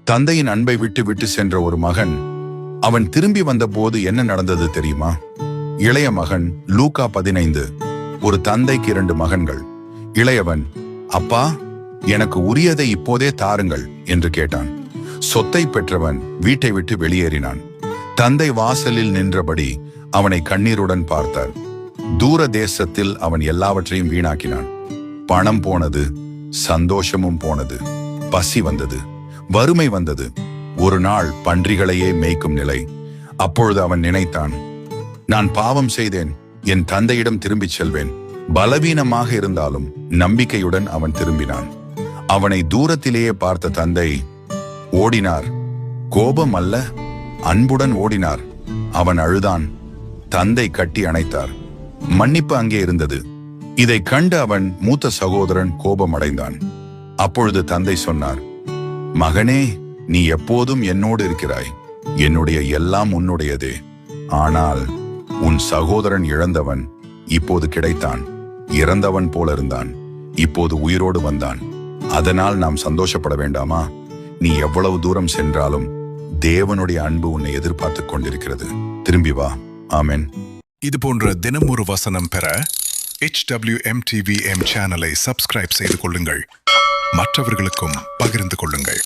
தந்தையின் அன்பை விட்டு விட்டு சென்ற ஒரு மகன். அவன் திரும்பி வந்தபோது என்ன நடந்தது தெரியுமா? இளைய மகன் லூக்கா 15. ஒரு தந்தைக்கு 2 மகன்கள். இளையவன், அப்பா, எனக்கு உரியதை இப்போதே தாருங்கள் என்று கேட்டான். சொத்தை பெற்றவன் வீட்டை விட்டு வெளியேறினான். தந்தை வாசலில் நின்றபடி அவனை கண்ணீருடன் பார்த்தார். தூர தேசத்தில் அவன் எல்லாவற்றையும் வீணாக்கினான். பணம் போனது, சந்தோஷமும் போனது, பசி வந்தது, வறுமை வந்தது, ஒரு நாள் பன்றிகளையே மேய்க்கும் நிலை. அப்பொழுது அவன் நினைத்தான், நான் பாவம் செய்தேன், என் தந்தையிடம் திரும்பிச் செல்வேன். பலவீனமாக இருந்தாலும் நம்பிக்கையுடன் அவன் திரும்பினான். அவனை தூரத்திலேயே பார்த்த தந்தை ஓடினார். கோபம் அல்ல, அன்புடன் ஓடினார். அவன் அழுதான். தந்தை கட்டி அணைத்தார். மன்னிப்பு அங்கே இருந்தது. இதை கண்டு அவன் மூத்த சகோதரன் கோபமடைந்தான். அப்பொழுது தந்தை சொன்னார், மகனே, நீ எப்போதும் என்னோடு இருக்கிறாய். என்னுடைய எல்லாம் உன்னுடையதே. ஆனால் உன் சகோதரன் இழந்தவன் இப்போது கிடைத்தான். இறந்தவன் போல இருந்தான், இப்போது உயிரோடு வந்தான். அதனால் நாம் சந்தோஷப்பட வேண்டாமா? நீ எவ்வளவு தூரம் சென்றாலும் தேவனுடைய அன்பு உன்னை எதிர்பார்த்து கொண்டிருக்கிறது. திரும்பி வா. ஆமென். இது போன்ற தினம் ஒரு வசனம் பெற HWMTVM சேனலை சப்ஸ்கிரைப் செய்து கொள்ளுங்கள். மற்றவர்களுக்கும் பகிர்ந்து கொள்ளுங்கள்.